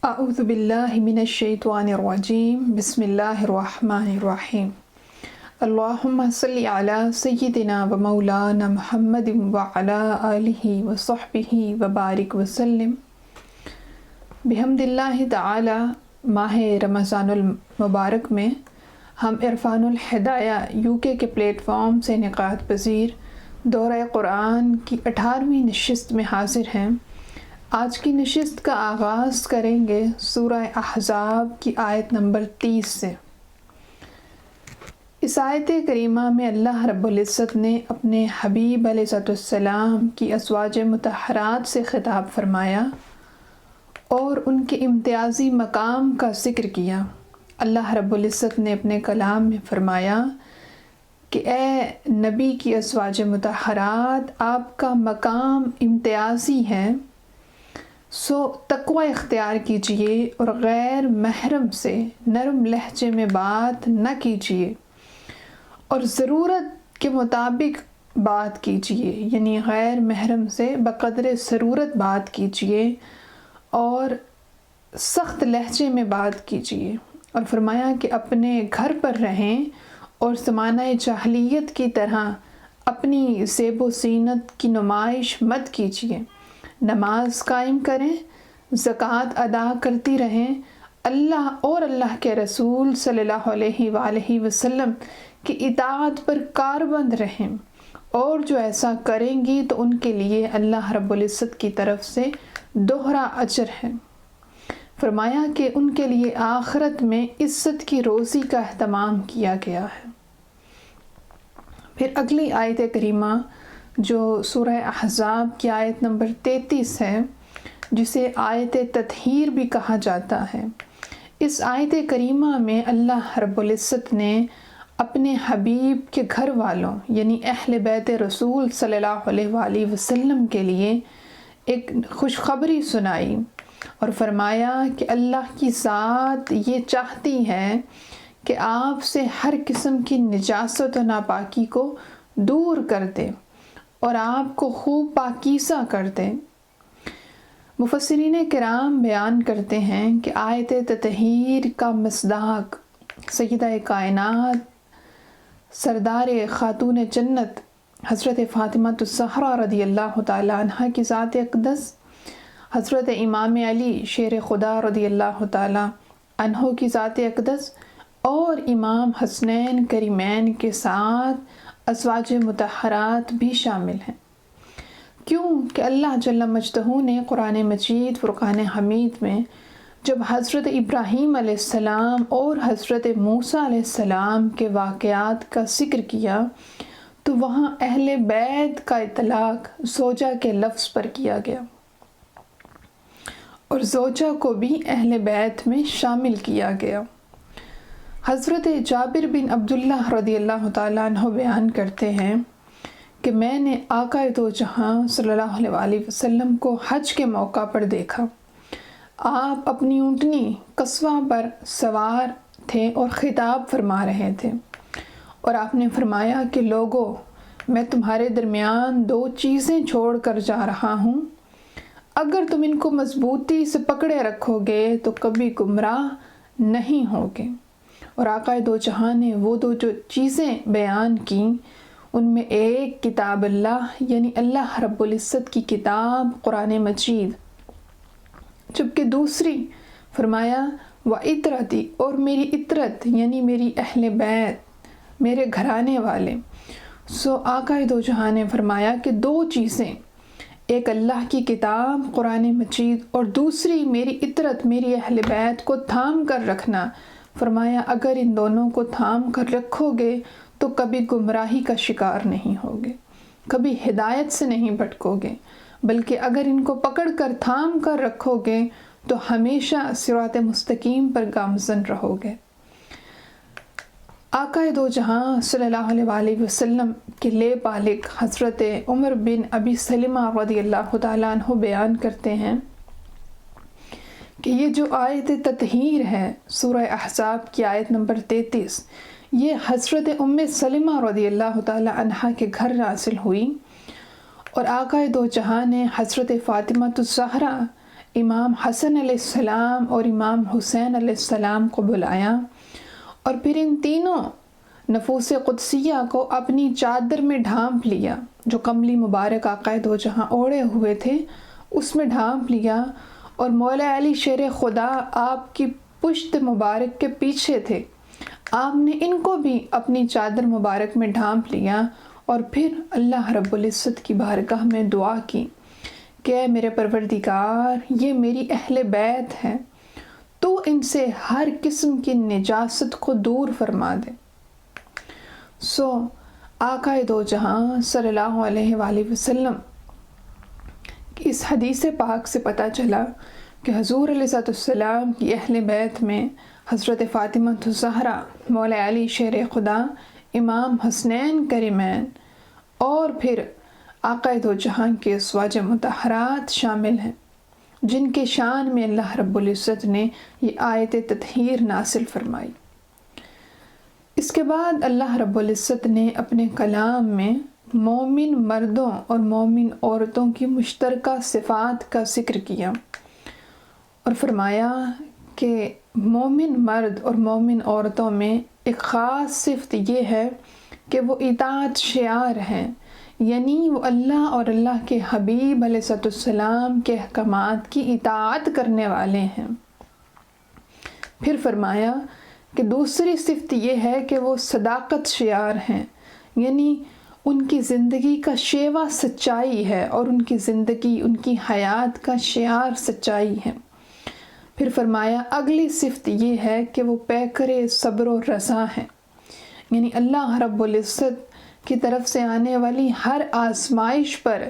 اعوذ باللہ من الشیطان الرجیم بسم اللہ الرحمن الرحیم اللہم صلی علی سیدنا و مولانا محمد وعلی آلہ وصحبہ وبارک وسلم۔ بحمد اللہ تعالی ماہ رمضان المبارک میں ہم عرفان الہدایہ UK کے پلیٹ فارم سے انعقاد پذیر دورہ قرآن کی 18ویں نشست میں حاضر ہیں۔ آج کی نشست کا آغاز کریں گے سورہ احزاب کی آیت نمبر 30 سے۔ اس آیت کریمہ میں اللہ رب العزت نے اپنے حبیب علیہ السلام کی ازواج مطہرات سے خطاب فرمایا اور ان کے امتیازی مقام کا ذکر کیا۔ اللہ رب العزت نے اپنے کلام میں فرمایا کہ اے نبی کی ازواج مطہرات، آپ کا مقام امتیازی ہے، سو تقوی اختیار کیجئے اور غیر محرم سے نرم لہجے میں بات نہ کیجئے اور ضرورت کے مطابق بات کیجئے، یعنی غیر محرم سے بقدر ضرورت بات کیجئے اور سخت لہجے میں بات کیجئے، اور فرمایا کہ اپنے گھر پر رہیں اور زمانہ جاہلیت کی طرح اپنی زیب و زینت کی نمائش مت کیجئے، نماز قائم کریں، زکوٰۃ ادا کرتی رہیں، اللہ اور اللہ کے رسول صلی اللہ علیہ وآلہ وسلم کی اطاعت پر کاربند رہیں، اور جو ایسا کریں گی تو ان کے لیے اللہ رب العزت کی طرف سے دوہرا اجر ہے۔ فرمایا کہ ان کے لیے آخرت میں عزت کی روزی کا اہتمام کیا گیا ہے۔ پھر اگلی آیت کریمہ جو سورہ احزاب کی آیت نمبر 33 ہے، جسے آیت تطہیر بھی کہا جاتا ہے۔ اس آیت کریمہ میں اللہ رب العزت نے اپنے حبیب کے گھر والوں یعنی اہل بیت رسول صلی اللہ علیہ وآلہ وسلم کے لیے ایک خوشخبری سنائی اور فرمایا کہ اللہ کی ذات یہ چاہتی ہے کہ آپ سے ہر قسم کی نجاست و ناپاکی کو دور کر دے اور آپ کو خوب پاکیزہ کر دے۔ مفسرین کرام بیان کرتے ہیں کہ آیت تطہیر کا مصداق سیدہ کائنات سردار خاتون جنت حضرت فاطمہ الزہرا رضی اللہ تعالی عنہ کی ذات اقدس، حضرت امام علی شیر خدا رضی اللہ تعالی عنہ کی ذات اقدس اور امام حسنین کریمین کے ساتھ ازواج مطہرات بھی شامل ہیں، کیوں کہ اللہ جل مجدہ نے قرآن مجید فرقان حمید میں جب حضرت ابراہیم علیہ السلام اور حضرت موسیٰ علیہ السلام کے واقعات کا ذکر کیا تو وہاں اہل بیت کا اطلاق زوجہ کے لفظ پر کیا گیا اور زوجہ کو بھی اہل بیت میں شامل کیا گیا۔ حضرت جابر بن عبداللہ رضی اللہ تعالیٰ عنہ بیان کرتے ہیں کہ میں نے آقا دو جہاں صلی اللہ علیہ وآلہ وسلم کو حج کے موقع پر دیکھا۔ آپ اپنی اونٹنی قصوہ پر سوار تھے اور خطاب فرما رہے تھے، اور آپ نے فرمایا کہ لوگو، میں تمہارے درمیان دو چیزیں چھوڑ کر جا رہا ہوں، اگر تم ان کو مضبوطی سے پکڑے رکھو گے تو کبھی گمراہ نہیں ہوگے۔ اور آقا دو جہاں نے وہ دو جو چیزیں بیان کیں، ان میں ایک کتاب اللہ یعنی اللہ رب العزت کی کتاب قرآن مجید، جبکہ دوسری فرمایا وَعِطْرَتِي، اور میری عطرت یعنی میری اہل بیت، میرے گھرانے والے۔ سو آقا دو جہاں نے فرمایا کہ دو چیزیں، ایک اللہ کی کتاب قرآن مجید اور دوسری میری عطرت میری اہل بیت کو تھام کر رکھنا۔ فرمایا اگر ان دونوں کو تھام کر رکھو گے تو کبھی گمراہی کا شکار نہیں ہوگے، کبھی ہدایت سے نہیں بھٹکو گے، بلکہ اگر ان کو پکڑ کر تھام کر رکھو گے تو ہمیشہ صراط مستقیم پر گامزن رہو گے۔ آقا دو جہاں صلی اللہ علیہ وآلہ وسلم کے لے بالغ حضرت عمر بن ابی سلمہ رضی اللہ تعالیٰ عنہ بیان کرتے ہیں کہ یہ جو آیت تطہیر ہے سورہ احزاب کی آیت نمبر 33، یہ حضرت ام سلمہ رضی اللہ تعالی عنہ کے گھر نازل ہوئی، اور آقا دو جہاں نے حضرت فاطمہ الزہرا امام حسن علیہ السلام اور امام حسین علیہ السلام کو بلایا اور پھر ان تینوں نفوس قدسیہ کو اپنی چادر میں ڈھانپ لیا، جو قملی مبارک آقا دو جہاں اوڑھے ہوئے تھے اس میں ڈھانپ لیا، اور مولا علی شیر خدا آپ کی پشت مبارک کے پیچھے تھے، آپ نے ان کو بھی اپنی چادر مبارک میں ڈھانپ لیا، اور پھر اللہ رب العزت کی بارگاہ میں دعا کی کہ اے میرے پروردگار، یہ میری اہل بیت ہے، تو ان سے ہر قسم کی نجاست کو دور فرما دے۔ آقا دو جہاں صلی اللہ علیہ وآلہ وسلم کی اس حدیث پاک سے پتہ چلا کہ حضور علیہ السلام کی اہل بیت میں حضرت فاطمہ الزہرا، مولا علی شیر خدا، امام حسنین کریمین اور پھر آقا دو جہاں کے ازواج مطہرات شامل ہیں، جن کے شان میں اللہ رب العزت نے یہ آیت تطہیر نازل فرمائی۔ اس کے بعد اللہ رب العزت نے اپنے کلام میں مومن مردوں اور مومن عورتوں کی مشترکہ صفات کا ذکر کیا اور فرمایا کہ مومن مرد اور مومن عورتوں میں ایک خاص صفت یہ ہے کہ وہ اطاعت شعار ہیں، یعنی وہ اللہ اور اللہ کے حبیب علیہ السلام کے احکامات کی اطاعت کرنے والے ہیں۔ پھر فرمایا کہ دوسری صفت یہ ہے کہ وہ صداقت شعار ہیں، یعنی ان کی زندگی کا شیوا سچائی ہے اور ان کی زندگی، ان کی حیات کا شعار سچائی ہے۔ پھر فرمایا اگلی صفت یہ ہے کہ وہ پیکر صبر و رضا ہیں، یعنی اللہ رب العزت کی طرف سے آنے والی ہر آزمائش پر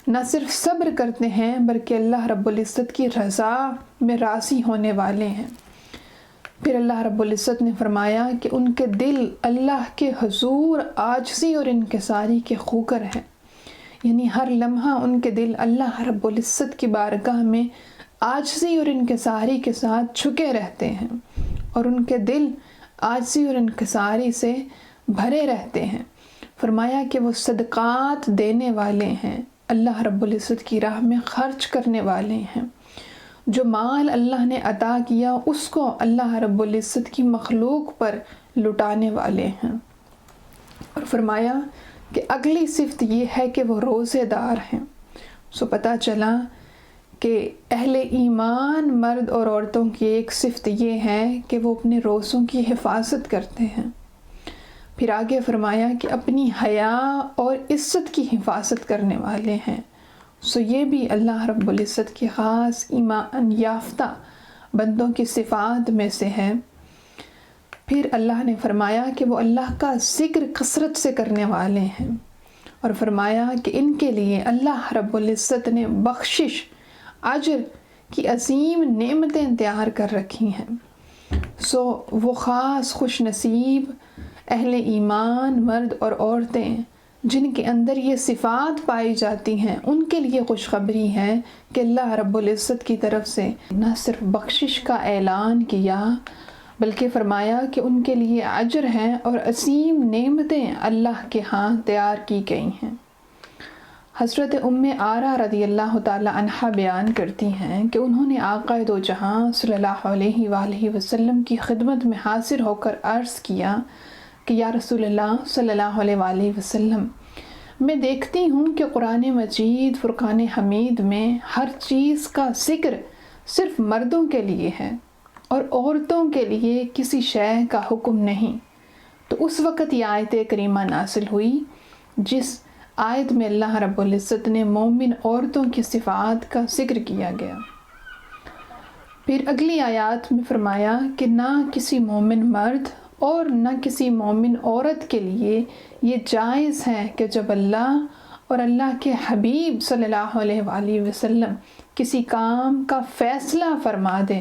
نہ صرف صبر کرتے ہیں بلکہ اللہ رب العزت کی رضا میں راضی ہونے والے ہیں۔ پھر اللہ رب العزت نے فرمایا کہ ان کے دل اللہ کے حضور عاجزی اور انکساری کے خوگر ہیں، یعنی ہر لمحہ ان کے دل اللہ رب العزت کی بارگاہ میں عاجزی اور انکساری کے ساتھ جھکے رہتے ہیں، اور ان کے دل عاجزی اور انکساری سے بھرے رہتے ہیں۔ فرمایا کہ وہ صدقات دینے والے ہیں، اللہ رب العزت کی راہ میں خرچ کرنے والے ہیں، جو مال اللہ نے عطا کیا اس کو اللہ رب العزت کی مخلوق پر لٹانے والے ہیں۔ اور فرمایا کہ اگلی صفت یہ ہے کہ وہ روزے دار ہیں۔ پتہ چلا کہ اہل ایمان مرد اور عورتوں کی ایک صفت یہ ہے کہ وہ اپنے روزوں کی حفاظت کرتے ہیں۔ پھر آگے فرمایا کہ اپنی حیا اور عزت کی حفاظت کرنے والے ہیں۔ یہ بھی اللہ رب العزت کی خاص ایمان یافتہ بندوں کی صفات میں سے ہے۔ پھر اللہ نے فرمایا کہ وہ اللہ کا ذکر کثرت سے کرنے والے ہیں، اور فرمایا کہ ان کے لیے اللہ رب العزت نے بخشش، اجر کی عظیم نعمتیں تیار کر رکھی ہیں۔ وہ خاص خوش نصیب اہل ایمان مرد اور عورتیں جن کے اندر یہ صفات پائی جاتی ہیں، ان کے لیے خوشخبری ہے کہ اللہ رب العزت کی طرف سے نہ صرف بخشش کا اعلان کیا بلکہ فرمایا کہ ان کے لیے اجر ہیں اور عظیم نعمتیں اللہ کے ہاں تیار کی گئی ہیں۔ حضرت ام آرہ رضی اللہ تعالی عنہا بیان کرتی ہیں کہ انہوں نے آقا دو جہاں صلی اللہ علیہ وآلہ وسلم کی خدمت میں حاضر ہو کر عرض کیا کہ یا رسول اللہ صلی اللہ علیہ وآلہ وسلم، میں دیکھتی ہوں کہ قرآن مجید فرقان حمید میں ہر چیز کا ذکر صرف مردوں کے لیے ہے اور عورتوں کے لیے کسی شے کا حکم نہیں۔ تو اس وقت یہ آیت کریمہ نازل ہوئی جس آیت میں اللہ رب العزت نے مومن عورتوں کی صفات کا ذکر کیا گیا۔ پھر اگلی آیات میں فرمایا کہ نہ کسی مومن مرد اور نہ کسی مومن عورت کے لیے یہ جائز ہے کہ جب اللہ اور اللہ کے حبیب صلی اللہ علیہ وآلہ وسلم کسی کام کا فیصلہ فرما دے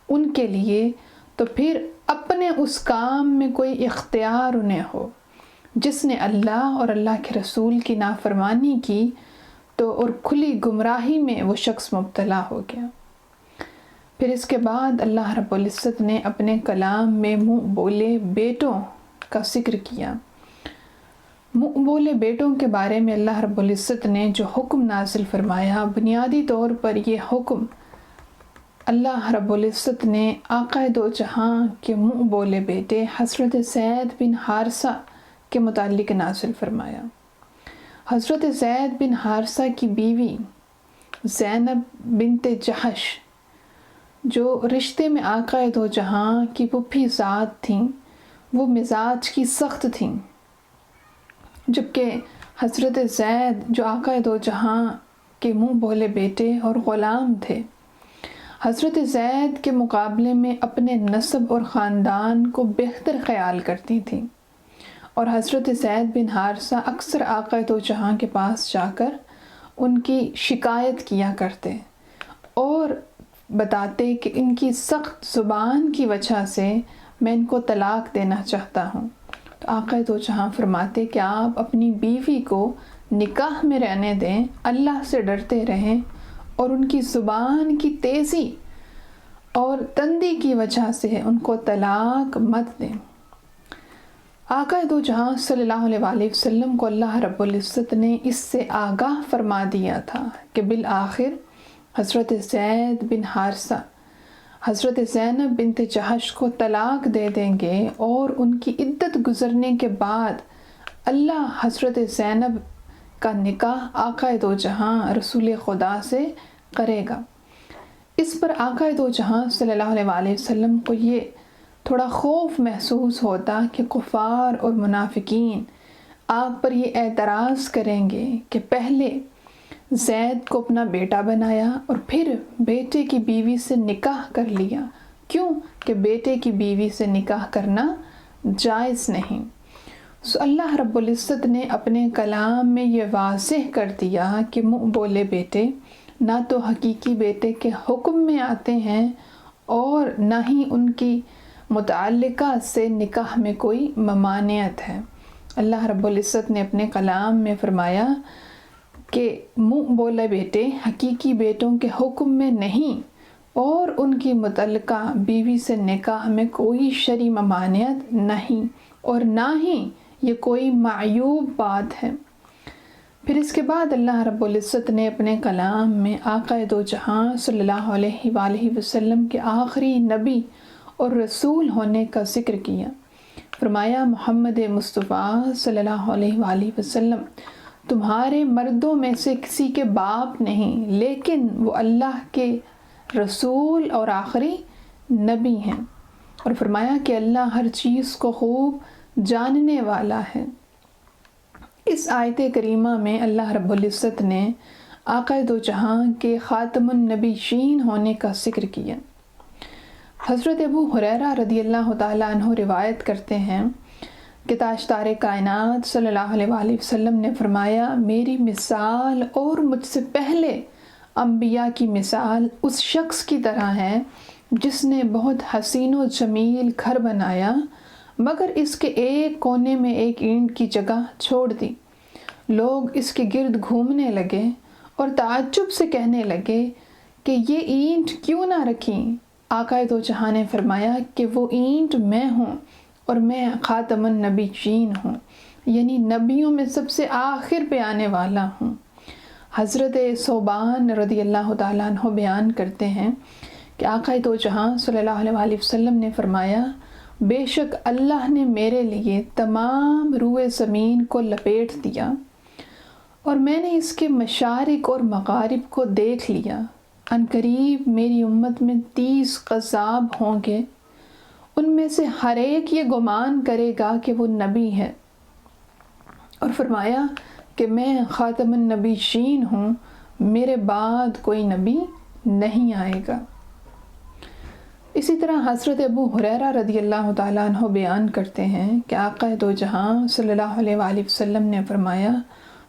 ان کے لیے، تو پھر اپنے اس کام میں کوئی اختیار انہیں ہو۔ جس نے اللہ اور اللہ کے رسول کی نافرمانی کی تو اور کھلی گمراہی میں وہ شخص مبتلا ہو گیا۔ پھر اس کے بعد اللہ رب العزت نے اپنے کلام میں منہ بولے بیٹوں کا ذکر کیا۔ منہ بولے بیٹوں کے بارے میں اللہ رب العزت نے جو حکم نازل فرمایا، بنیادی طور پر یہ حکم اللہ رب العزت نے آقا دو جہاں کے منہ بولے بیٹے حضرت زید بن حارثہ کے متعلق نازل فرمایا۔ حضرت زید بن حارثہ کی بیوی زینب بنت جحش جو رشتے میں آقا دو جہاں کی پھوپھی ذات تھیں، وہ مزاج کی سخت تھیں، جبکہ حضرت زید جو آقا دو جہاں کے منہ بولے بیٹے اور غلام تھے، حضرت زید کے مقابلے میں اپنے نسب اور خاندان کو بہتر خیال کرتی تھیں، اور حضرت زید بن حارثہ اکثر آقا دو جہاں کے پاس جا کر ان کی شکایت کیا کرتے اور بتاتے کہ ان کی سخت زبان کی وجہ سے میں ان کو طلاق دینا چاہتا ہوں۔ تو آقا دو جہاں فرماتے کہ آپ اپنی بیوی کو نکاح میں رہنے دیں، اللہ سے ڈرتے رہیں اور ان کی زبان کی تیزی اور تندی کی وجہ سے ان کو طلاق مت دیں۔ آقا دو جہاں صلی اللہ علیہ وآلہ وسلم کو اللہ رب العزت نے اس سے آگاہ فرما دیا تھا کہ بالآخر حضرت زید بن حارثہ حضرت زینب بنت جحش کو طلاق دے دیں گے، اور ان کی عدت گزرنے کے بعد اللہ حضرت زینب کا نکاح آقا دو جہاں رسول خدا سے کرے گا۔ اس پر آقا دو جہاں صلی اللہ علیہ وآلہ وسلم کو یہ تھوڑا خوف محسوس ہوتا کہ کفار اور منافقین آپ پر یہ اعتراض کریں گے کہ پہلے زید کو اپنا بیٹا بنایا اور پھر بیٹے کی بیوی سے نکاح کر لیا، کیوں کہ بیٹے کی بیوی سے نکاح کرنا جائز نہیں۔ سو اللہ رب العزت نے اپنے کلام میں یہ واضح کر دیا کہ منہ بولے بیٹے نہ تو حقیقی بیٹے کے حکم میں آتے ہیں اور نہ ہی ان کی متعلقہ سے نکاح میں کوئی ممانعت ہے۔ اللہ رب العزت نے اپنے کلام میں فرمایا کہ منہ بولے بیٹے حقیقی بیٹوں کے حکم میں نہیں، اور ان کی متعلقہ بیوی سے نکاح میں کوئی شرعی ممانعت نہیں، اور نہ ہی یہ کوئی معیوب بات ہے۔ پھر اس کے بعد اللہ رب العزت نے اپنے کلام میں آقا دو جہاں صلی اللہ علیہ وآلہ وسلم کے آخری نبی اور رسول ہونے کا ذکر کیا۔ فرمایا محمد مصطفیٰ صلی اللہ علیہ وآلہ وسلم تمہارے مردوں میں سے کسی کے باپ نہیں، لیکن وہ اللہ کے رسول اور آخری نبی ہیں، اور فرمایا کہ اللہ ہر چیز کو خوب جاننے والا ہے۔ اس آیت کریمہ میں اللہ رب العزت نے آقا دو جہاں کے خاتم النبیین ہونے کا ذکر کیا۔ حضرت ابو ہریرہ رضی اللہ تعالیٰ عنہ روایت کرتے ہیں کہ تاجدار کائنات صلی اللہ علیہ وآلہ وسلم نے فرمایا میری مثال اور مجھ سے پہلے انبیاء کی مثال اس شخص کی طرح ہے جس نے بہت حسین و جمیل گھر بنایا، مگر اس کے ایک کونے میں ایک اینٹ کی جگہ چھوڑ دی۔ لوگ اس کے گرد گھومنے لگے اور تعجب سے کہنے لگے کہ یہ اینٹ کیوں نہ رکھی؟ آقا دو جہاں نے فرمایا کہ وہ اینٹ میں ہوں، اور میں خاتم النبیین ہوں، یعنی نبیوں میں سب سے آخر پہ آنے والا ہوں۔ حضرت ثوبان رضی اللہ تعالیٰ عنہ بیان کرتے ہیں کہ آقا دو جہاں صلی اللہ علیہ وآلہ وسلم نے فرمایا بے شک اللہ نے میرے لیے تمام روئے زمین کو لپیٹ دیا، اور میں نے اس کے مشارق اور مغارب کو دیکھ لیا۔ ان قریب میری امت میں 30 قذاب ہوں گے، ان میں سے ہر ایک یہ گمان کرے گا کہ وہ نبی ہے، اور فرمایا کہ میں خاتم النبیین ہوں، میرے بعد کوئی نبی نہیں آئے گا۔ اسی طرح حضرت ابو ہریرہ رضی اللہ تعالیٰ عنہ بیان کرتے ہیں کہ آقا دو جہاں صلی اللہ علیہ وآلہ وسلم نے فرمایا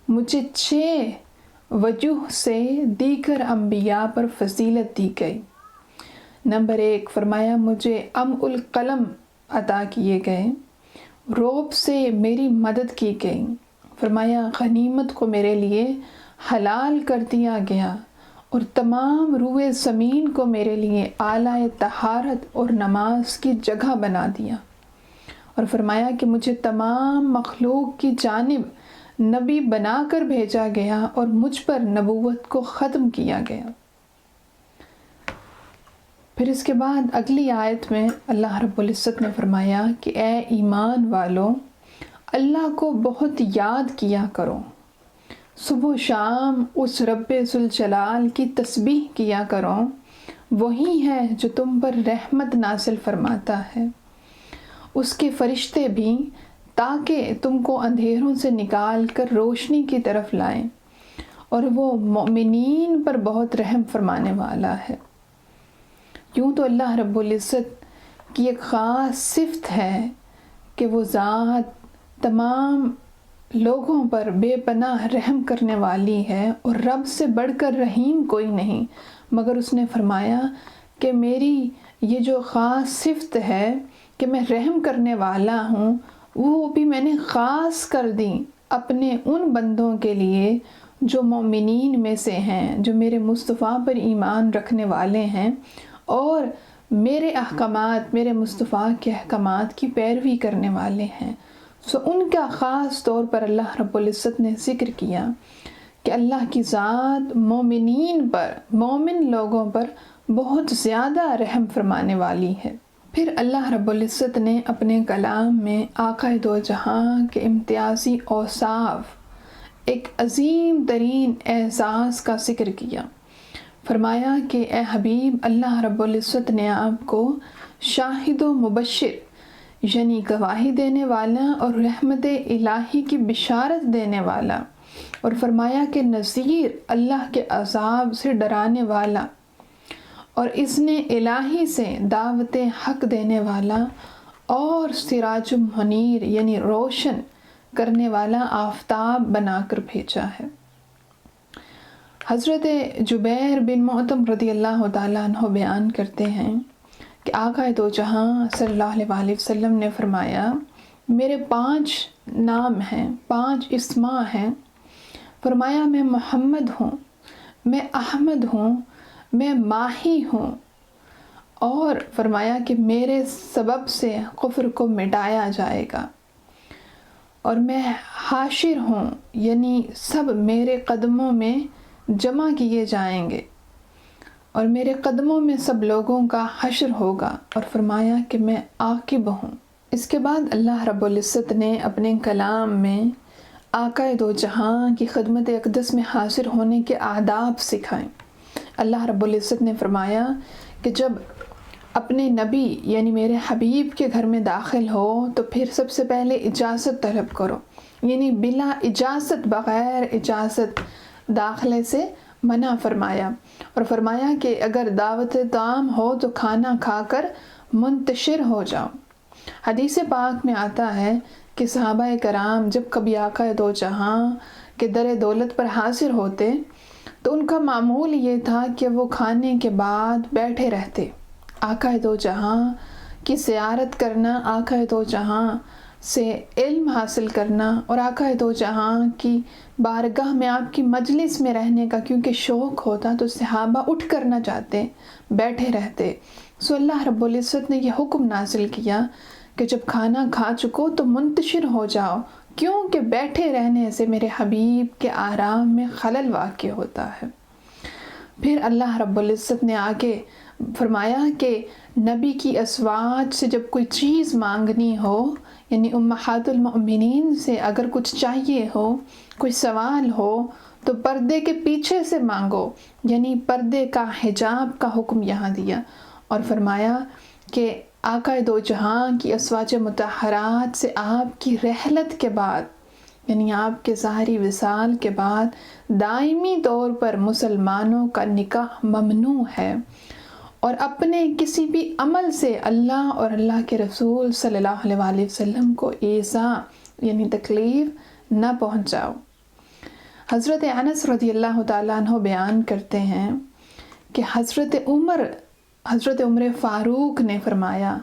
مجھے 6 وجوہ سے دیگر انبیاء پر فضیلت دی گئی۔ نمبر 1 فرمایا مجھے القلم عطا کیے گئے، رعب سے میری مدد کی گئی، فرمایا غنیمت کو میرے لیے حلال کر دیا گیا، اور تمام روئے زمین کو میرے لیے اعلیٰ طہارت اور نماز کی جگہ بنا دیا، اور فرمایا کہ مجھے تمام مخلوق کی جانب نبی بنا کر بھیجا گیا اور مجھ پر نبوت کو ختم کیا گیا۔ پھر اس کے بعد اگلی آیت میں اللہ رب العزت نے فرمایا کہ اے ایمان والو، اللہ کو بہت یاد کیا کرو، صبح و شام اس رب ذوالجلال کی تسبیح کیا کرو، وہی ہے جو تم پر رحمت نازل فرماتا ہے، اس کے فرشتے بھی، تاکہ تم کو اندھیروں سے نکال کر روشنی کی طرف لائیں، اور وہ مومنین پر بہت رحم فرمانے والا ہے۔ یوں تو اللہ رب العزت کی ایک خاص صفت ہے کہ وہ ذات تمام لوگوں پر بے پناہ رحم کرنے والی ہے، اور رب سے بڑھ کر رحیم کوئی نہیں، مگر اس نے فرمایا کہ میری یہ جو خاص صفت ہے کہ میں رحم کرنے والا ہوں، وہ بھی میں نے خاص کر دی اپنے ان بندوں کے لیے جو مومنین میں سے ہیں، جو میرے مصطفیٰ پر ایمان رکھنے والے ہیں اور میرے احکامات، میرے مصطفیٰ کے احکامات کی پیروی کرنے والے ہیں۔ ان کا خاص طور پر اللہ رب العزت نے ذکر کیا کہ اللہ کی ذات مومنین پر، مومن لوگوں پر بہت زیادہ رحم فرمانے والی ہے۔ پھر اللہ رب العزت نے اپنے کلام میں آقا دو جہاں کے امتیازی اوصاف، ایک عظیم ترین اعزاز کا ذکر کیا۔ فرمایا کہ اے حبیب، اللہ رب العزت نے آپ کو شاہد و مبشر، یعنی گواہی دینے والا اور رحمت الہی کی بشارت دینے والا، اور فرمایا کہ نذیر، اللہ کے عذاب سے ڈرانے والا، اور اذن الہی سے دعوت حق دینے والا، اور سراج منیر یعنی روشن کرنے والا آفتاب بنا کر بھیجا ہے۔ حضرت جبیر بن معطم رضی اللہ تعالیٰ عنہ بیان کرتے ہیں کہ آقا دو جہاں صلی اللہ علیہ وآلہ وسلم نے فرمایا، میرے 5 نام ہیں، 5 اسماء ہیں۔ فرمایا میں محمد ہوں، میں احمد ہوں، میں ماہی ہوں، اور فرمایا کہ میرے سبب سے کفر کو مٹایا جائے گا، اور میں حاشر ہوں، یعنی سب میرے قدموں میں جمع کیے جائیں گے، اور میرے قدموں میں سب لوگوں کا حشر ہوگا، اور فرمایا کہ میں عاقب ہوں۔ اس کے بعد اللہ رب العزت نے اپنے کلام میں آقا دو جہاں کی خدمت اقدس میں حاضر ہونے کے آداب سکھائیں۔ اللہ رب العزت نے فرمایا کہ جب اپنے نبی یعنی میرے حبیب کے گھر میں داخل ہو تو پھر سب سے پہلے اجازت طلب کرو، یعنی بلا اجازت، بغیر اجازت داخلے سے منع فرمایا، اور فرمایا کہ اگر دعوت طعام ہو تو کھانا کھا کر منتشر ہو جاؤ۔ حدیث پاک میں آتا ہے کہ صحابہ کرام جب کبھی آقا دو جہاں کے در دولت پر حاضر ہوتے تو ان کا معمول یہ تھا کہ وہ کھانے کے بعد بیٹھے رہتے، آقا دو جہاں کی زیارت کرنا، آقا دو جہاں سے علم حاصل کرنا، اور آقا دو جہاں کی بارگاہ میں آپ کی مجلس میں رہنے کا کیونکہ شوق ہوتا تو صحابہ اٹھ کر نہ جاتے، بیٹھے رہتے۔ اللہ رب العزت نے یہ حکم نازل کیا کہ جب کھانا کھا چکو تو منتشر ہو جاؤ، کیونکہ بیٹھے رہنے سے میرے حبیب کے آرام میں خلل واقع ہوتا ہے۔ پھر اللہ رب العزت نے آگے فرمایا کہ نبی کی ازواج سے جب کوئی چیز مانگنی ہو، یعنی امہات المؤمنین سے اگر کچھ چاہیے ہو، کوئی سوال ہو تو پردے کے پیچھے سے مانگو، یعنی پردے کا، حجاب کا حکم یہاں دیا، اور فرمایا کہ آقا دو جہاں کی ازواج مطہرات سے آپ کی رحلت کے بعد، یعنی آپ کے ظاہری وصال کے بعد دائمی طور پر مسلمانوں کا نکاح ممنوع ہے، اور اپنے کسی بھی عمل سے اللہ اور اللہ کے رسول صلی اللہ علیہ وآلہ وسلم کو ایذا یعنی تکلیف نہ پہنچاؤ۔ حضرت انس رضی اللہ تعالیٰ عنہ بیان کرتے ہیں کہ حضرت عمر فاروق نے فرمایا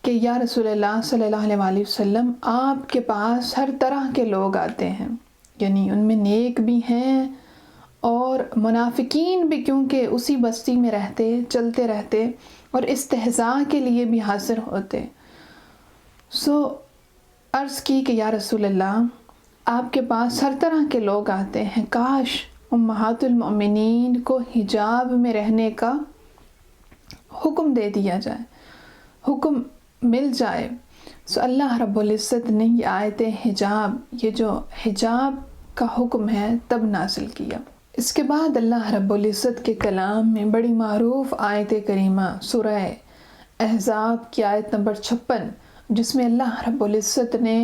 کہ یا رسول اللہ صلی اللہ علیہ وآلہ وسلم، آپ کے پاس ہر طرح کے لوگ آتے ہیں، یعنی ان میں نیک بھی ہیں اور منافقین بھی، کیونکہ اسی بستی میں رہتے، چلتے رہتے اور استہزاء کے لیے بھی حاضر ہوتے۔ عرض کی کہ یا رسول اللہ، آپ کے پاس ہر طرح کے لوگ آتے ہیں، کاش امہات المؤمنین کو حجاب میں رہنے کا حکم دے دیا جائے، حکم مل جائے. سو اللہ رب العزت نے یہ آیت حجاب، یہ جو حجاب کا حکم ہے تب نازل کیا. اس کے بعد اللہ رب العزت کے کلام میں بڑی معروف آیت کریمہ سورہ احزاب کی آیت نمبر 56، جس میں اللہ رب العزت نے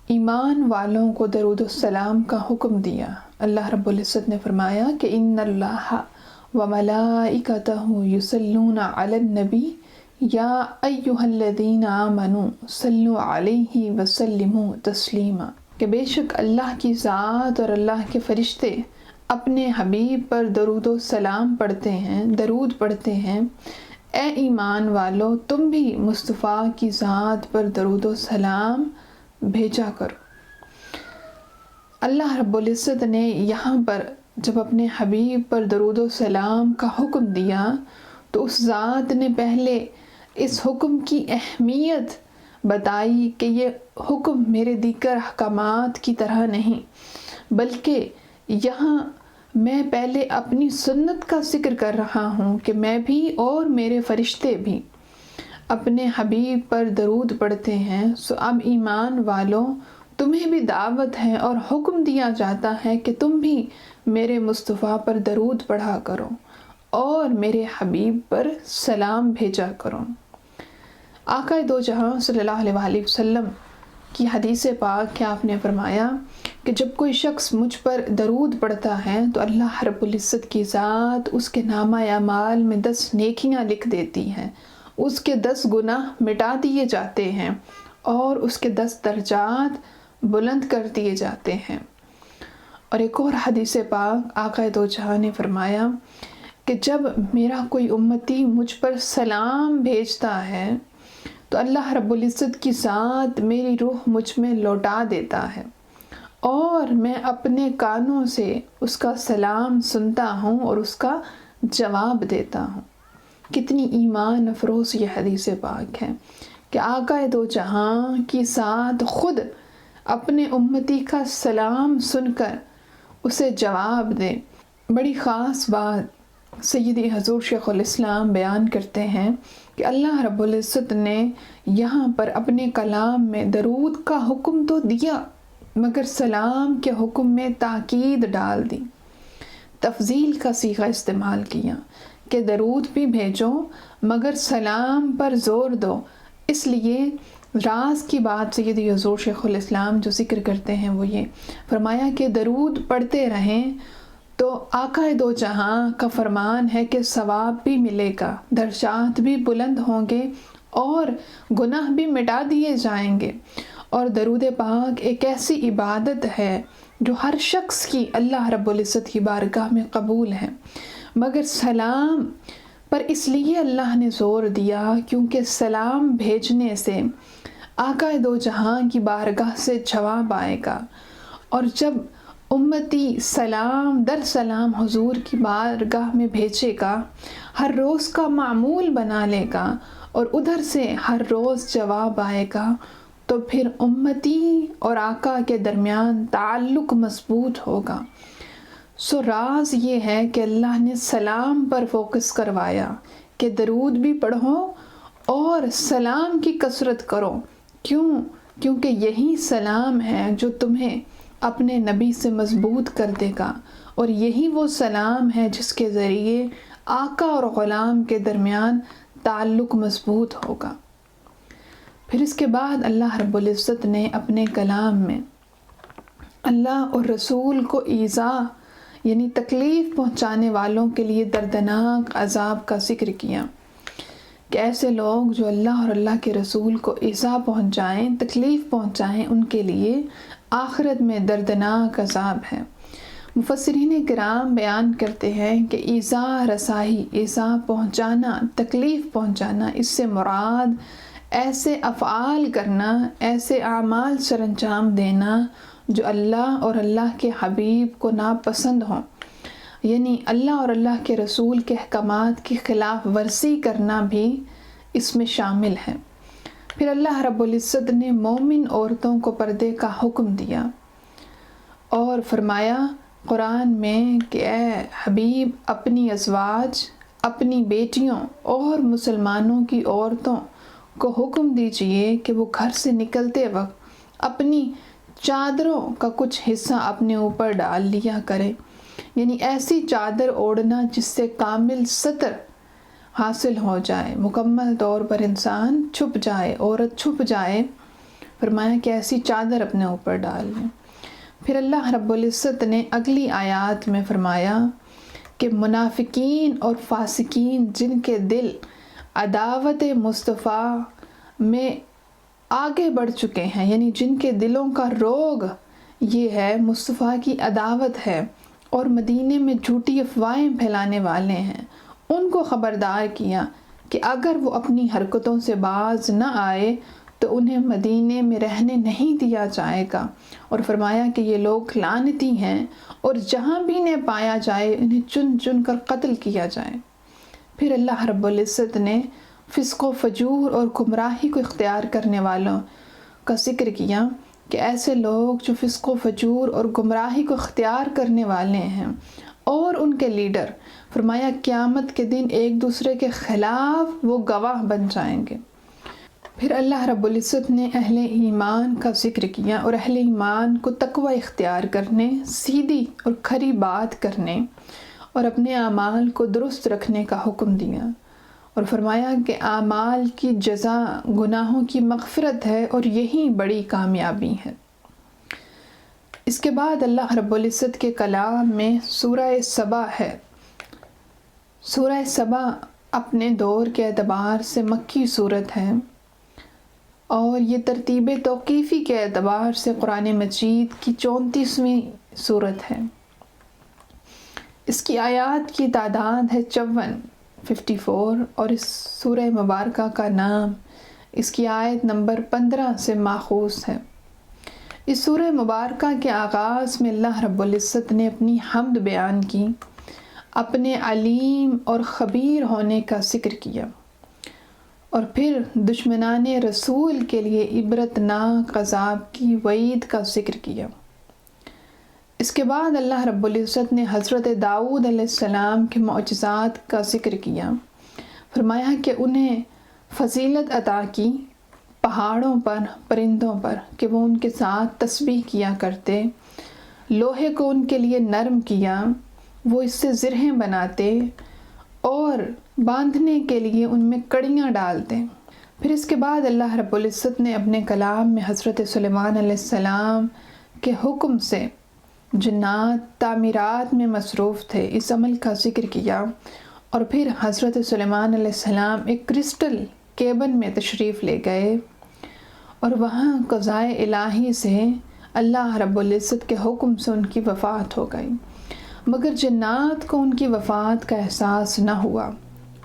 ایمان والوں کو درود السلام کا حکم دیا. اللہ رب العزت نے فرمایا کہ ان اللہ وملائکتہ یصلون علی النبی یا ایہا الذین آمنوا صلوا علیہ وسلموا تسلیما، کہ بے شک اللہ کی ذات اور اللہ کے فرشتے اپنے حبیب پر درود و سلام پڑھتے ہیں، درود پڑھتے ہیں. اے ایمان والو تم بھی مصطفیٰ کی ذات پر درود و سلام بھیجا کرو. اللہ رب العزت نے یہاں پر جب اپنے حبیب پر درود و سلام کا حکم دیا تو اس ذات نے پہلے اس حکم کی اہمیت بتائی کہ یہ حکم میرے دیگر احکامات کی طرح نہیں، بلکہ یہاں میں پہلے اپنی سنت کا ذکر کر رہا ہوں کہ میں بھی اور میرے فرشتے بھی اپنے حبیب پر درود پڑھتے ہیں. سو اب ایمان والوں تمہیں بھی دعوت ہے اور حکم دیا جاتا ہے کہ تم بھی میرے مصطفیٰ پر درود پڑھا کرو اور میرے حبیب پر سلام بھیجا کرو. آقا دو جہاں صلی اللہ علیہ وآلہ وسلم کی حدیث پاک کہ آپ نے فرمایا کہ جب کوئی شخص مجھ پر درود پڑھتا ہے تو اللہ رب العزت کی ذات اس کے نامہ اعمال میں 10 نیکیاں لکھ دیتی ہے، اس کے 10 گناہ مٹا دیے جاتے ہیں اور اس کے 10 درجات بلند کر دیے جاتے ہیں. اور ایک اور حدیث پاک آقا دو جہاں نے فرمایا کہ جب میرا کوئی امتی مجھ پر سلام بھیجتا ہے تو اللہ رب العزت کی ذات میری روح مجھ میں لوٹا دیتا ہے اور میں اپنے کانوں سے اس کا سلام سنتا ہوں اور اس کا جواب دیتا ہوں. کتنی ایمان افروز یہ حدیث پاک ہے کہ آقا دو جہاں کی ذات خود اپنے امتی کا سلام سن کر اسے جواب دے. بڑی خاص بات سیدی حضور شیخ الاسلام بیان کرتے ہیں کہ اللہ رب العزت نے یہاں پر اپنے کلام میں درود کا حکم تو دیا مگر سلام کے حکم میں تاکید ڈال دی، تفضیل کا صیغہ استعمال کیا کہ درود بھی بھیجو مگر سلام پر زور دو. اس لیے راز کی بات سیدی حضور شیخ الاسلام جو ذکر کرتے ہیں وہ یہ فرمایا کہ درود پڑھتے رہیں تو آقا دو جہاں کا فرمان ہے کہ ثواب بھی ملے گا، درجات بھی بلند ہوں گے اور گناہ بھی مٹا دیے جائیں گے. اور درود پاک ایک ایسی عبادت ہے جو ہر شخص کی اللہ رب العزت کی بارگاہ میں قبول ہے، مگر سلام پر اس لیے اللہ نے زور دیا کیونکہ سلام بھیجنے سے آقا دو جہاں کی بارگاہ سے جواب آئے گا، اور جب امتی سلام در سلام حضور کی بارگاہ میں بھیجے گا، ہر روز کا معمول بنا لے گا اور ادھر سے ہر روز جواب آئے گا، تو پھر امتی اور آقا کے درمیان تعلق مضبوط ہوگا. سو راز یہ ہے کہ اللہ نے سلام پر فوکس کروایا کہ درود بھی پڑھو اور سلام کی کثرت کرو. کیونکہ یہی سلام ہے جو تمہیں اپنے نبی سے مضبوط کر دے گا، اور یہی وہ سلام ہے جس کے ذریعے آقا اور غلام کے درمیان تعلق مضبوط ہوگا. پھر اس کے بعد اللہ رب العزت نے اپنے کلام میں اللہ اور رسول کو ایذا یعنی تکلیف پہنچانے والوں کے لیے دردناک عذاب کا ذکر کیا کہ ایسے لوگ جو اللہ اور اللہ کے رسول کو ایذا پہنچائیں، تکلیف پہنچائیں، ان کے لیے آخرت میں دردناک عذاب ہے. مفسرین کرام بیان کرتے ہیں کہ ایذا رسائی، ایذا پہنچانا، تکلیف پہنچانا، اس سے مراد ایسے افعال کرنا، ایسے اعمال سر انجام دینا جو اللہ اور اللہ کے حبیب کو ناپسند ہوں، یعنی اللہ اور اللہ کے رسول کے احکامات کی خلاف ورزی کرنا بھی اس میں شامل ہے. پھر اللہ رب العزت نے مومن عورتوں کو پردے کا حکم دیا اور فرمایا قرآن میں کہ اے حبیب اپنی ازواج اپنی بیٹیوں اور مسلمانوں کی عورتوں کو حکم دیجئے کہ وہ گھر سے نکلتے وقت اپنی چادروں کا کچھ حصہ اپنے اوپر ڈال لیا کرے، یعنی ایسی چادر اوڑھنا جس سے کامل ستر حاصل ہو جائے، مکمل طور پر انسان چھپ جائے، عورت چھپ جائے۔ فرمایا کہ ایسی چادر اپنے اوپر ڈال لیں۔ پھر اللہ رب العزت نے اگلی آیات میں فرمایا کہ منافقین اور فاسقین جن کے دل عداوت مصطفیٰ میں آگے بڑھ چکے ہیں، یعنی جن کے دلوں کا روگ یہ ہے، مصطفیٰ کی عداوت ہے اور مدینے میں جھوٹی افواہیں پھیلانے والے ہیں، ان کو خبردار کیا کہ اگر وہ اپنی حرکتوں سے باز نہ آئے تو انہیں مدینے میں رہنے نہیں دیا جائے گا، اور فرمایا کہ یہ لوگ لعنتی ہیں اور جہاں بھی انہیں پایا جائے انہیں چن چن کر قتل کیا جائے۔ پھر اللہ رب العزت نے فسق و فجور اور گمراہی کو اختیار کرنے والوں کا ذکر کیا کہ ایسے لوگ جو فسق و فجور اور گمراہی کو اختیار کرنے والے ہیں اور ان کے لیڈر، فرمایا قیامت کے دن ایک دوسرے کے خلاف وہ گواہ بن جائیں گے۔ پھر اللہ رب العزت نے اہل ایمان کا ذکر کیا اور اہل ایمان کو تقوی اختیار کرنے، سیدھی اور کھری بات کرنے اور اپنے اعمال کو درست رکھنے کا حکم دیا، اور فرمایا کہ اعمال کی جزا گناہوں کی مغفرت ہے اور یہی بڑی کامیابی ہے۔ اس کے بعد اللہ رب العزت کے کلام میں سورہ سبا ہے۔ سورہ سبا اپنے دور کے اعتبار سے مکی صورت ہے اور یہ ترتیب توقیفی کے اعتبار سے قرآن مجید کی 34ویں صورت ہے۔ اس کی آیات کی تعداد ہے 54 اور اس سورہ مبارکہ کا نام اس کی آیت نمبر 15 سے ماخوذ ہے۔ اس سورہ مبارکہ کے آغاز میں اللہ رب العزت نے اپنی حمد بیان کی، اپنے علیم اور خبیر ہونے کا ذکر کیا، اور پھر دشمنان رسول کے لیے عبرتناک عذاب کی وعید کا ذکر کیا۔ اس کے بعد اللہ رب العزت نے حضرت داؤد علیہ السلام کے معجزات کا ذکر کیا، فرمایا کہ انہیں فضیلت عطا کی پہاڑوں پر، پرندوں پر، کہ وہ ان کے ساتھ تسبیح کیا کرتے، لوہے کو ان کے لیے نرم کیا، وہ اس سے زرہیں بناتے اور باندھنے کے لیے ان میں کڑیاں ڈالتے۔ پھر اس کے بعد اللہ رب العزت نے اپنے کلام میں حضرت سلیمان علیہ السلام کے حکم سے جنات تعمیرات میں مصروف تھے، اس عمل کا ذکر کیا، اور پھر حضرت سلیمان علیہ السلام ایک کرسٹل کیبن میں تشریف لے گئے اور وہاں قضائے الہی سے اللہ رب العزت کے حکم سے ان کی وفات ہو گئی، مگر جنات کو ان کی وفات کا احساس نہ ہوا،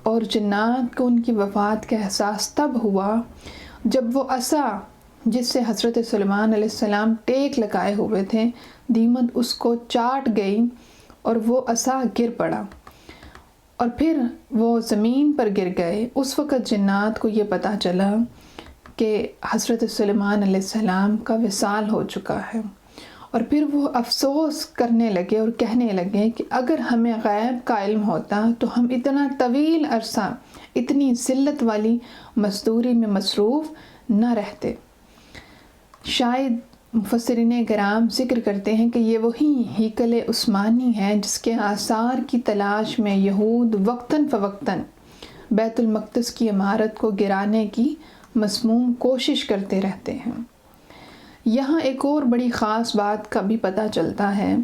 اور جنات کو ان کی وفات کا احساس تب ہوا جب وہ عصا جس سے حضرت سلیمان علیہ السلام ٹیک لگائے ہوئے تھے، دیمن اس کو چاٹ گئی اور وہ عصا گر پڑا اور پھر وہ زمین پر گر گئے۔ اس وقت جنات کو یہ پتہ چلا کہ حضرت سلیمان علیہ السلام کا وصال ہو چکا ہے، اور پھر وہ افسوس کرنے لگے اور کہنے لگے کہ اگر ہمیں غیب کا علم ہوتا تو ہم اتنا طویل عرصہ اتنی ذلت والی مزدوری میں مصروف نہ رہتے۔ شاید مفسرین کرام ذکر کرتے ہیں کہ یہ وہی ہیکل عثمانی ہے جس کے آثار کی تلاش میں یہود وقتاً فوقتاً بیت المقدس کی عمارت کو گرانے کی مسموم کوشش کرتے رہتے ہیں۔ یہاں ایک اور بڑی خاص بات کا بھی پتہ چلتا ہے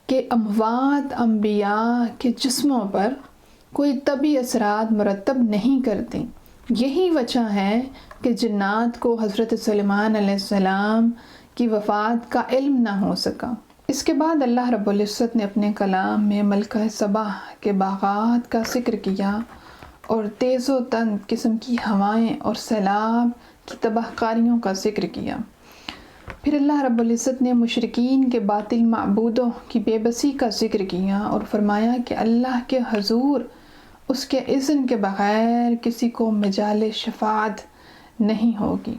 کہ اموات انبیاء کے جسموں پر کوئی طبی اثرات مرتب نہیں کرتے۔ یہی وجہ ہے کہ جنات کو حضرت سلیمان علیہ السلام کی وفات کا علم نہ ہو سکا۔ اس کے بعد اللہ رب العزت نے اپنے کلام میں ملکہ سبا کے باغات کا ذکر کیا اور تیز و تند قسم کی ہوائیں اور سیلاب کی تباہ کاریوں کا ذکر کیا۔ پھر اللہ رب العزت نے مشرکین کے باطل معبودوں کی بے بسی کا ذکر کیا اور فرمایا کہ اللہ کے حضور اس کے اذن کے بغیر کسی کو مجال شفاعت نہیں ہوگی۔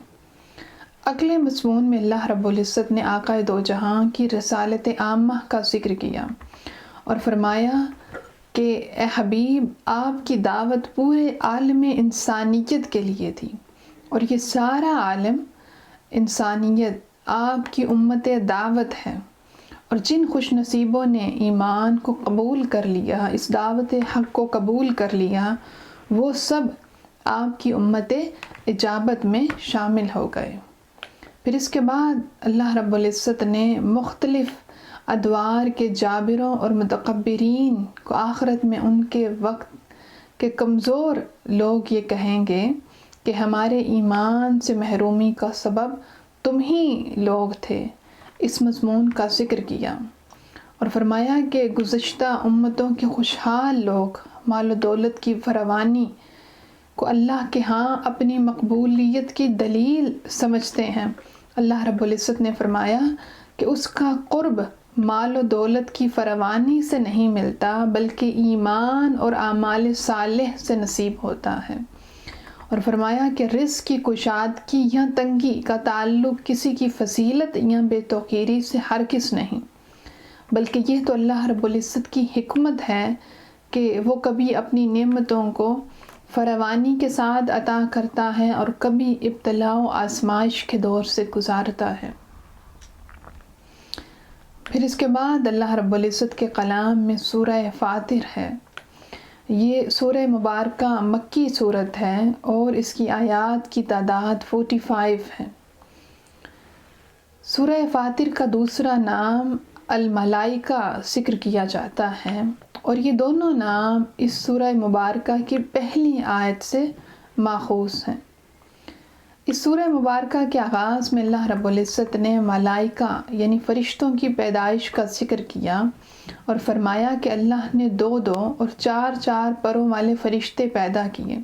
اگلے مضمون میں اللہ رب العزت نے آقائے دو جہاں کی رسالت عامہ کا ذکر کیا اور فرمایا کہ اے حبیب آپ کی دعوت پورے عالم انسانیت کے لیے تھی، اور یہ سارا عالم انسانیت آپ کی امت دعوت ہے، اور جن خوش نصیبوں نے ایمان کو قبول کر لیا، اس دعوت حق کو قبول کر لیا، وہ سب آپ کی امت اجابت میں شامل ہو گئے۔ پھر اس کے بعد اللہ رب العزت نے مختلف ادوار کے جابروں اور متکبرین کو آخرت میں ان کے وقت کے کمزور لوگ یہ کہیں گے کہ ہمارے ایمان سے محرومی کا سبب تم ہی لوگ تھے، اس مضمون کا ذکر کیا، اور فرمایا کہ گزشتہ امتوں کے خوشحال لوگ مال و دولت کی فراوانی کو اللہ کے ہاں اپنی مقبولیت کی دلیل سمجھتے ہیں۔ اللہ رب العزت نے فرمایا کہ اس کا قرب مال و دولت کی فراوانی سے نہیں ملتا، بلکہ ایمان اور اعمال صالح سے نصیب ہوتا ہے، اور فرمایا کہ رزق کی کشادگی یا تنگی کا تعلق کسی کی فضیلت یا بے توقیری سے ہرگز نہیں، بلکہ یہ تو اللہ رب العزت کی حکمت ہے کہ وہ کبھی اپنی نعمتوں کو فراوانی کے ساتھ عطا کرتا ہے اور کبھی ابتلاء و آزمائش کے دور سے گزارتا ہے۔ پھر اس کے بعد اللہ رب العزت کے کلام میں سورہ فاطر ہے۔ یہ سورہ مبارکہ مکی صورت ہے اور اس کی آیات کی تعداد 45 ہے۔ سورہ فاطر کا دوسرا نام الملائکہ ذکر کیا جاتا ہے، اور یہ دونوں نام اس سورہ مبارکہ کی پہلی آیت سے ماخوذ ہیں۔ اس سورہ مبارکہ کے آغاز میں اللہ رب العزت نے ملائکہ یعنی فرشتوں کی پیدائش کا ذکر کیا اور فرمایا کہ اللہ نے 2 اور 4 پروں والے فرشتے پیدا کیے۔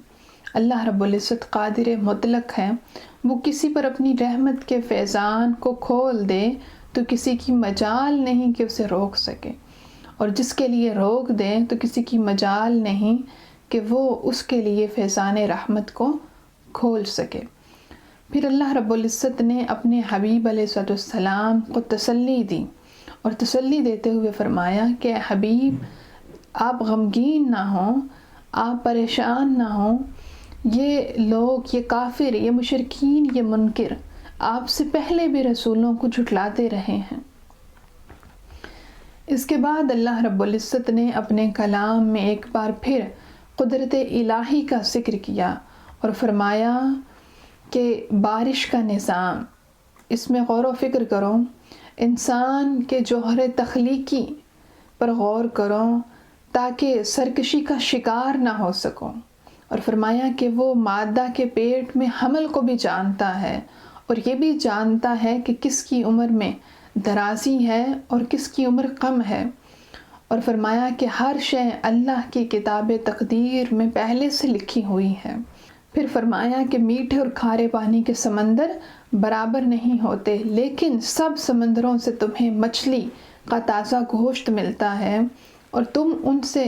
اللہ رب العزت قادر مطلق ہے، وہ کسی پر اپنی رحمت کے فیضان کو کھول دے تو کسی کی مجال نہیں کہ اسے روک سکے، اور جس کے لیے روک دے تو کسی کی مجال نہیں کہ وہ اس کے لیے فیضان رحمت کو کھول سکے۔ پھر اللہ رب العزت نے اپنے حبیب علیہ السلام کو تسلی دی، اور تسلی دیتے ہوئے فرمایا کہ حبیب آپ غمگین نہ ہوں، آپ پریشان نہ ہوں، یہ لوگ، یہ کافر، یہ مشرکین، یہ منکر آپ سے پہلے بھی رسولوں کو جھٹلاتے رہے ہیں۔ اس کے بعد اللہ رب العزت نے اپنے کلام میں ایک بار پھر قدرت الہی کا ذکر کیا اور فرمایا کہ بارش کا نظام، اس میں غور و فکر کرو، انسان کے جوہر تخلیقی پر غور کرو تاکہ سرکشی کا شکار نہ ہو سکو، اور فرمایا کہ وہ مادہ کے پیٹ میں حمل کو بھی جانتا ہے اور یہ بھی جانتا ہے کہ کس کی عمر میں درازی ہے اور کس کی عمر کم ہے، اور فرمایا کہ ہر شے اللہ کی کتاب تقدیر میں پہلے سے لکھی ہوئی ہے۔ پھر فرمایا کہ میٹھے اور کھارے پانی کے سمندر برابر نہیں ہوتے، لیکن سب سمندروں سے تمہیں مچھلی کا تازہ گوشت ملتا ہے اور تم ان سے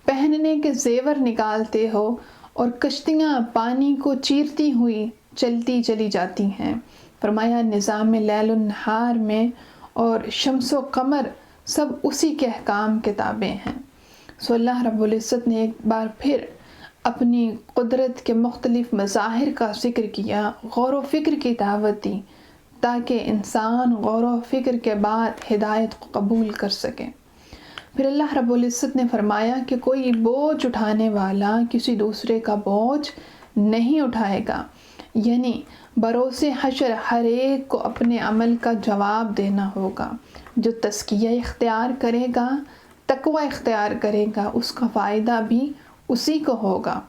پہننے کے زیور نکالتے ہو، اور کشتیاں پانی کو چیرتی ہوئی چلتی چلی جاتی ہیں۔ فرمایا نظام لیل و نہار میں اور شمس و قمر سب اسی کے احکام کتابیں ہیں۔ سو اللہ رب العزت نے ایک بار پھر اپنی قدرت کے مختلف مظاہر کا ذکر کیا، غور و فکر کی دعوت دی تاکہ انسان غور و فکر کے بعد ہدایت کو قبول کر سکے۔ پھر اللہ رب العزت نے فرمایا کہ کوئی بوجھ اٹھانے والا کسی دوسرے کا بوجھ نہیں اٹھائے گا، یعنی بروز حشر ہر ایک کو اپنے عمل کا جواب دینا ہوگا۔ جو تزکیہ اختیار کرے گا، تقوی اختیار کرے گا، اس کا فائدہ بھی اسی کو ہوگا۔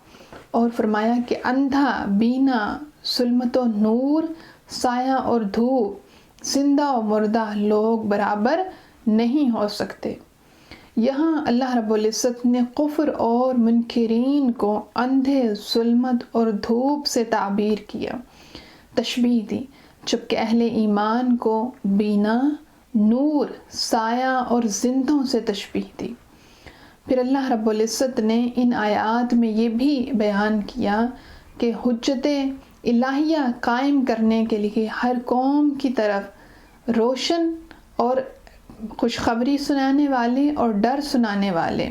اور فرمایا کہ اندھا، بینا، ظلمت و نور، سایہ اور دھوپ، زندہ و مردہ لوگ برابر نہیں ہو سکتے۔ یہاں اللہ رب العزت نے کفر اور منکرین کو اندھے، ظلمت اور دھوپ سے تعبیر کیا، تشبیہ دی، جبکہ اہل ایمان کو بینا، نور، سایہ اور زندوں سے تشبیہ دی۔ پھر اللہ رب العزت نے ان آیات میں یہ بھی بیان کیا کہ حجت الہیہ قائم کرنے کے لیے ہر قوم کی طرف روشن اور خوشخبری سنانے والے اور ڈر سنانے والے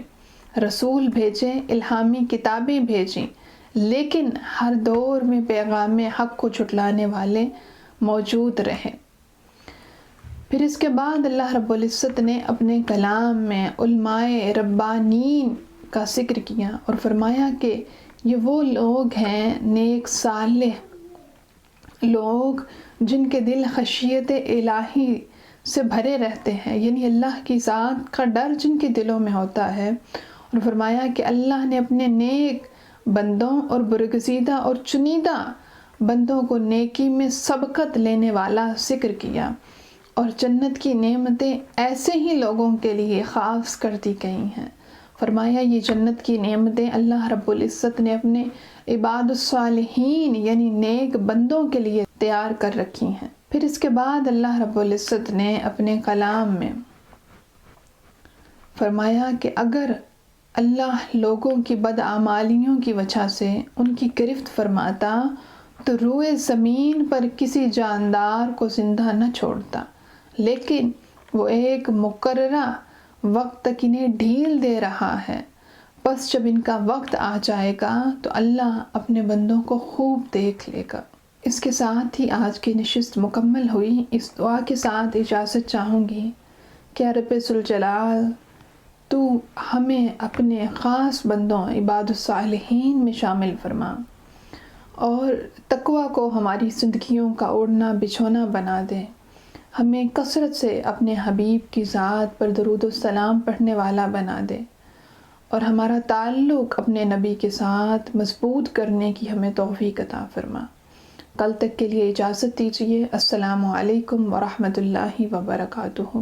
رسول بھیجے، الہامی کتابیں بھیجیں، لیکن ہر دور میں پیغام حق کو جھٹلانے والے موجود رہے۔ پھر اس کے بعد اللہ رب العزت نے اپنے کلام میں علماء ربانین کا ذکر کیا اور فرمایا کہ یہ وہ لوگ ہیں، نیک صالح لوگ جن کے دل خشیت الہی سے بھرے رہتے ہیں، یعنی اللہ کی ذات کا ڈر جن کے دلوں میں ہوتا ہے۔ اور فرمایا کہ اللہ نے اپنے نیک بندوں اور برگزیدہ اور چنیدہ بندوں کو نیکی میں سبقت لینے والا ذکر کیا، اور جنت کی نعمتیں ایسے ہی لوگوں کے لیے خاص کر دی گئی ہیں۔ فرمایا یہ جنت کی نعمتیں اللہ رب العزت نے اپنے عباد الصالحین یعنی نیک بندوں کے لیے تیار کر رکھی ہیں۔ پھر اس کے بعد اللہ رب العزت نے اپنے کلام میں فرمایا کہ اگر اللہ لوگوں کی بدعمالیوں کی وجہ سے ان کی گرفت فرماتا تو روئے زمین پر کسی جاندار کو زندہ نہ چھوڑتا، لیکن وہ ایک مقررہ وقت تک انہیں ڈھیل دے رہا ہے، بس جب ان کا وقت آ جائے گا تو اللہ اپنے بندوں کو خوب دیکھ لے گا۔ اس کے ساتھ ہی آج کی نشست مکمل ہوئی۔ اس دعا کے ساتھ اجازت چاہوں گی کہ رب ذوالجلال تو ہمیں اپنے خاص بندوں عباد الصالحین میں شامل فرما، اور تقوی کو ہماری زندگیوں کا اوڑھنا بچھونا بنا دے۔ ہمیں کثرت سے اپنے حبیب کی ذات پر درود و سلام پڑھنے والا بنا دے، اور ہمارا تعلق اپنے نبی کے ساتھ مضبوط کرنے کی ہمیں توفیق عطا فرما۔ کل تک کے لیے اجازت دیجیے۔ السلام علیکم ورحمۃ اللہ وبرکاتہ۔